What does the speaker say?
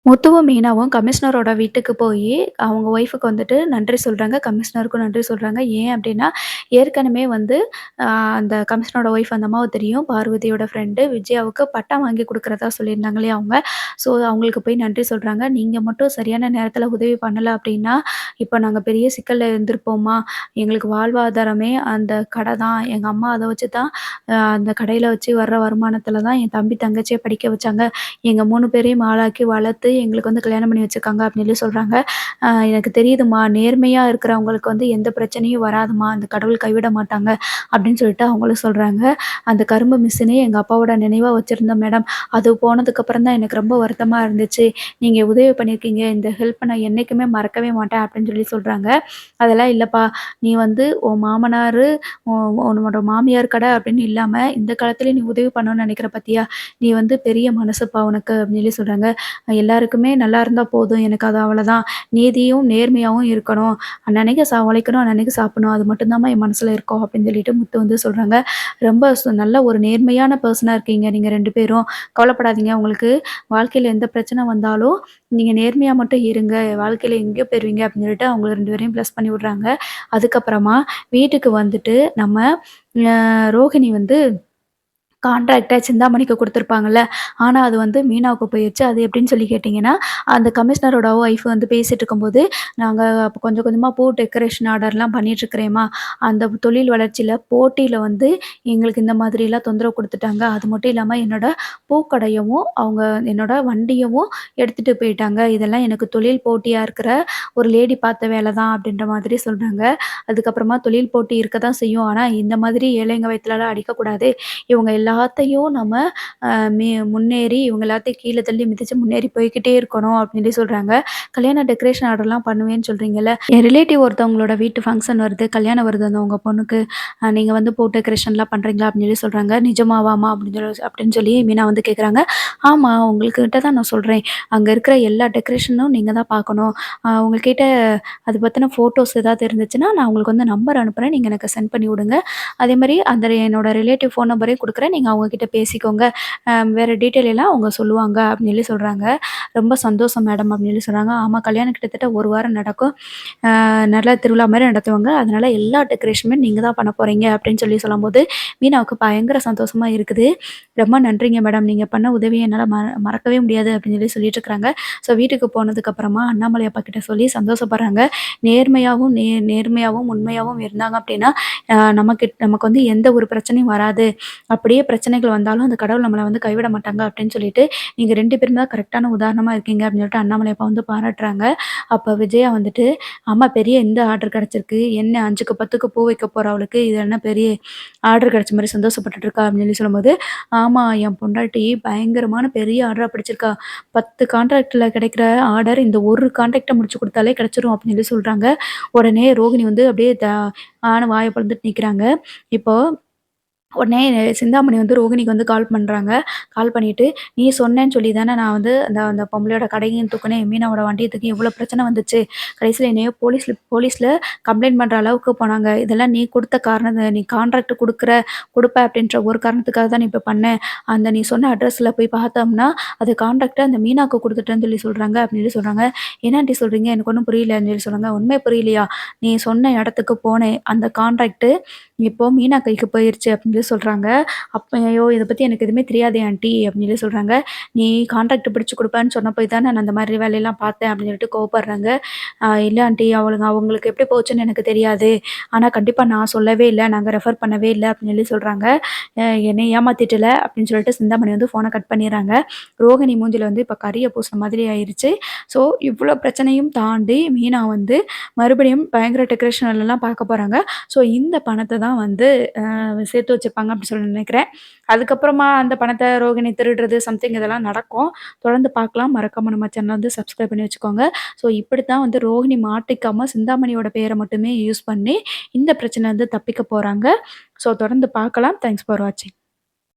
முத்துவும், மீனாவும் கமிஷனரோட வீட்டுக்கு போயி, அவங்க ஒய்ஃப்‌க்கு வந்துட்டு நன்றி சொல்றாங்க. கமிஷனருக்கும் நன்றி சொல்றாங்க. ஏன் அப்டின்னா, ஏற்கனவே வந்து அ அந்த கமிஷனரோட ஒய்ஃப் அந்த அம்மாவ தெரியும். பார்வதியோட ஃப்ரெண்டு விஜயாவுக்கு பட்டா வாங்கி குடுக்குறதா சொல்லியிருந்தாங்க இல்லையா அவங்க. ஸோ அவங்களுக்கு போய் நன்றி சொல்றாங்க. "நீங்க மட்டும் சரியான நேரத்தில உதவி பண்ணல அப்டின்னா, இப்ப நாங்க பெரிய சிக்கல்ல இருந்திருப்போம்மா. எங்களுக்கு வாழ்வாதாரமே அந்த கடை தான். எங்க அம்மா அத வச்சு தான் அந்த கடையில வச்சு வர்ற வருமானத்தில தான் என் தம்பி, தங்கச்சிய படிக்க வச்சாங்க. எங்க 3 பேரையும் ஆளாக்கி வளர்த்து எங்களுக்கு வந்து கல்யாணம் பண்ணி வச்சிருக்காங்க அப்படின்னு சொல்லி சொல்றாங்க. எனக்கு தெரியுதும்மா, நேர்மையா இருக்கிறவங்களுக்கு வந்து எந்த பிரச்சனையும் வராதும்மா. அந்த கடவுள் கைவிட மாட்டாங்க அப்படின்னு சொல்லிட்டு அவங்களும் சொல்றாங்க. அந்த கரும்பு மிஷினே எங்க அப்பாவோட நினைவா வச்சிருந்தேன் மேடம். அது போனதுக்கப்புறம் தான் எனக்கு ரொம்ப வருத்தமா இருந்துச்சு. நீங்க உதவி பண்ணியிருக்கீங்க. இந்த ஹெல்ப்ப நான் என்னைக்குமே மறக்கவே மாட்டேன் அப்படின்னு சொல்லி சொல்றாங்க. அதெல்லாம் இல்லப்பா, நீ வந்து உன் மாமனாரு, உ உன்னோட மாமியார் கடை அப்படின்னு இல்லாம, இந்த காலத்துலயும் நீ உதவி பண்ணணும்னு நினைக்கிற பார்த்தியா? நீ வந்து பெரிய மனசுப்பா உனக்கு அப்படின்னு சொல்லி சொல்றாங்க. எல்லாருக்குமே நல்லா இருந்தா போதும். எனக்கு அது அவ்வளோதான். நீதியும், நேர்மையாவும் இருக்கணும். அன்னன்னைக்கு உழைக்கணும், அன்னன்னைக்கு சாப்பிடணும். அது மட்டும் தாம்மா என் மனசுல இருக்கும் அப்படின்னு சொல்லிட்டு முத்து வந்து சொல்றாங்க. ரொம்ப நல்ல ஒரு நேர்மையான பெர்சனா இருக்கீங்க நீங்க 2 பேரும். கவலைப்படாதீங்க. உங்களுக்கு வாழ்க்கையில எந்த பிரச்சனை வந்தாலும், நீங்க நேர்மையா மட்டும் இருங்க. வாழ்க்கையில எங்கேயோ போயிருவீங்க அப்படின்னு சொல்லிட்டு அவங்க 2 பேரையும் பிளஸ் பண்ணி விடுறாங்க. அதுக்கப்புறமா வீட்டுக்கு வந்துட்டு நம்ம ரோகிணி வந்து கான்ட்ராக்ட்ட சிந்தாமணிக்கு குடுத்துருப்பாங்கல்ல. ஆனா, அது வந்து மீனாவுக்கு போயிருச்சு. அது எப்படின்னு சொல்லி கேட்டீங்கன்னா, அந்த கமிஷனரோட ஒய்ஃப் வந்து பேசிட்டு இருக்கும்போது, "நாங்க அப்ப கொஞ்சம் கொஞ்சமா பூ டெக்கரேஷன் ஆர்டர்லாம் பண்ணிட்டுருக்கிறேம்மா. அந்த தொழில் வளர்ச்சியில போட்டியில வந்து எங்களுக்கு இந்த மாதிரிலாம் தொந்தரவு குடுத்துட்டாங்க. அது மட்டும் இல்லாம என்னோட பூக்கடையவும், அவங்க என்னோட வண்டியவும் எடுத்துட்டு போயிட்டாங்க. இதெல்லாம் எனக்கு தொழில் போட்டியா இருக்கிற ஒரு லேடி பார்த்த வேல தான்." அப்படின்ற மாதிரி சொல்றாங்க. அதுக்கப்புறமா தொழில் போட்டி இருக்க தான் செய்யும். ஆனா, இந்த மாதிரி ஏழைங்க வயித்துலலாம் அடிக்கக்கூடாது. இவங்க எல்லாத்தையும் நம்ம அ மே முன்னேறி இவங்க எல்லாத்தையும் கீழ தள்ளி மிதிச்சு முன்னேறி போய்க்கிட்டே இருக்கணும் அப்படின்னு சொல்லி சொல்றாங்க. கல்யாண டெக்கரேஷன் ஆர்டர்லாம் பண்ணுவேன்னு சொல்றீங்கல்ல, என் ரிலேட்டிவ் ஒருத்தவங்களோட வீட்டு ஃபங்ஷன் வருது, கல்யாணம் வருது அந்த உங்க பொண்ணுக்கு. நீங்க வந்து பூ டெக்கரேஷன்லாம் பண்றீங்களா? அப்படின்னு சொல்லி சொல்றாங்க. நிஜமாவாம்மா? அப்படின்னு சொல்லி மீனா வந்து கேட்குறாங்க. ஆமா, உங்கள்கிட்ட தான் நான் சொல்றேன். அங்க இருக்கிற எல்லா டெக்கரேஷனும் நீங்க தான் பார்க்கணும். உங்ககிட்ட அது பத்தின ஃபோட்டோஸ் ஏதாவது இருந்துச்சுன்னா, நான் உங்களுக்கு வந்து நம்பர் அனுப்புறேன். நீங்க எனக்கு சென்ட் பண்ணி விடுங்க. அதேமாரி அந்த என்னோட ரிலேட்டிவ் ஃபோன் நம்பரையும் குடுக்குறேன். நீங்க அவங்க கிட்ட பேசிக்கோங்க. வேற டீட்டெயில் எல்லாம் அவங்க சொல்லுவாங்க அப்படின்னு சொல்லி சொல்றாங்க. ரொம்ப சந்தோஷம் மேடம் அப்படின்னு சொல்லி சொல்றாங்க. ஆமா, கல்யாணம் கிட்டத்தட்ட 1 வாரம் நடக்கும். நல்லா திருவிழா மாரி நடத்துவாங்க. அதனால எல்லா டெக்கரேஷனுமே நீங்க தான் பண்ண போறீங்க அப்படின்னு சொல்லி சொல்லும்போது, மீனாவுக்கு பயங்கர சந்தோஷமா இருக்குது. ரொம்ப நன்றிங்க மேடம். நீங்க பண்ண உதவிய என்னால மறக்கவே முடியாது அப்படின்னு சொல்லி சொல்லிட்டு இருக்கிறாங்க. ஸோ வீட்டுக்கு போனதுக்கப்புறமா அண்ணாமலை அப்பா கிட்ட சொல்லி சந்தோஷப்படுறாங்க. நேர்மையாவும், உண்மையாவும் இருந்தாங்க அப்படின்னா, நமக்கு வந்து எந்த ஒரு பிரச்சனையும் வராது. அப்படியே பிரச்சனைகள் வந்தாலும் அந்த கடவுள் நம்மள வந்து கைவிட மாட்டாங்க அப்படின்னு சொல்லிட்டு, நீங்க 2 பேரும் தான் கரெக்ட்டான உதாரணமா இருக்கீங்க அப்படின்னு சொல்லிட்டு அண்ணாமலை அப்பா வந்து பாராட்டுறாங்க. அப்ப விஜயா வந்துட்டு, "ஆமா, பெரிய இந்த ஆர்டர் கிடைச்சிருக்கு. என்ன 5க்கு 10க்கு பூ வைக்க போறவளுக்கு இது என்ன பெரிய ஆர்டர் கிடைச்ச மாரி சந்தோஷப்பட்டுட்டு இருக்கா?" அப்படின்னு சொல்லி சொல்லும்போது, "ஆமா, என் பொண்டாட்டி பயங்கரமான பெரிய ஆர்டரா பிடிச்சிருக்கா. 10 கான்ட்ராக்ட்ல கிடைக்கிற ஆர்டர் இந்த ஒரு கான்ட்ராக்ட்ட முடிச்சு குடுத்தாலே கிடைச்சிரும்." அப்படின்னு சொல்லி சொல்றாங்க. உடனே ரோகிணி வந்து அப்படியே ஆன்னு வாய பொளந்துட்டு நிக்கிறாங்க. இப்போ உடனே சிந்தாமணி வந்து ரோகிணிக்கு வந்து கால் பண்றாங்க. கால் பண்ணிட்டு, "நீ சொன்னேன்னு சொல்லி தானே நான் வந்து அந்த அந்த பொம்பளையோட கடையும் தூக்குனேன், மீனாவோட வண்டிய தூக்கி இவ்ளோ பிரச்சனை வந்துச்சு. கடைசில என்னைய போலீஸ்ல கம்ப்ளைண்ட் பண்ற அளவுக்கு போனாங்க. இதெல்லாம் நீ குடுத்த காரணம் நீ கான்ட்ராக்ட் குடுப்ப அப்படின்ற ஒரு காரணத்துக்காக தான் நீ இப்ப பண்ண. அந்த நீ சொன்ன அட்ரஸ்ல போய் பார்த்தோம்னா, அது கான்ட்ராக்ட்ட அந்த மீனாக்கு குடுத்துட்டேன்னு சொல்லி சொல்றாங்க." அப்படின்னு சொல்லி சொல்றாங்க. "என்ன ஆன்டி சொல்றீங்க? எனக்கு ஒண்ணும் புரியலன்னு" சொல்லி சொல்றாங்க. "உண்மை புரியலையா? நீ சொன்ன இடத்துக்கு போனேன். அந்த கான்ட்ராக்ட் இப்போ மீனா கைக்கு போயிருச்சு அப்படின்னு சொல்லி சொல்றாங்க. ஐயோ! இத பத்தி எனக்கு எதுவுமே தெரியாதே ஆன்டி அப்படின்னு சொல்லி சொல்றாங்க. நீ கான்ட்ராக்ட் பிடிச்சு குடுப்பேன்னு சொன்ன போய் தான் நான் அந்த மாதிரி வேலையெல்லாம் பார்த்தேன் அப்படின்னு சொல்லிட்டு கோவப்படுறாங்க. இல்ல ஆன்டி, அவங்களுக்கு எப்படி போச்சுன்னு எனக்கு தெரியாது. ஆனா கண்டிப்பா நான் சொல்லவே இல்ல. நாங்க ரெஃபர் பண்ணவே இல்ல அப்படின்னு சொல்லி சொல்றாங்க. என்னை ஏமாத்திட்டல அப்படின்னு சொல்லிட்டு சிந்தாமணி வந்து ஃபோன கட் பண்ணிடுறாங்க. ரோகிணி மூஞ்சில வந்து இப்ப கரிய பூசுன மாதிரி ஆயிருச்சு. ஸோ இவ்ளோ பிரச்சனையும் தாண்டி மீனா வந்து மறுபடியும் பயங்கர டெக்கரேஷன்லலாம் பார்க்க போறாங்க. ஸோ இந்த பணத்த தான் வந்து சேர்த்து வச்சிருப்பாங்க அப்படி சொல்லி நினைக்கிறேன். அதுக்கப்புறமா அந்த பணத்த ரோகிணி திருடுறது சம்திங் இதெல்லாம் நடக்கும். தொடர்ந்து பார்க்கலாம். மறக்காம நம்ம சேனல வந்து சப்ஸ்கிரைப் பண்ணி வச்சுக்கோங்க. ஸோ இப்படித்தான் வந்து ரோகிணி மாட்டிக்காம சிந்தாமணியோட பேர மட்டுமே யூஸ் பண்ணி இந்த பிரச்சனைலருந்து தப்பிக்க போறாங்க. ஸோ தொடர்ந்து பார்க்கலாம். தேங்க்ஸ் ஃபார் வாட்சிங்.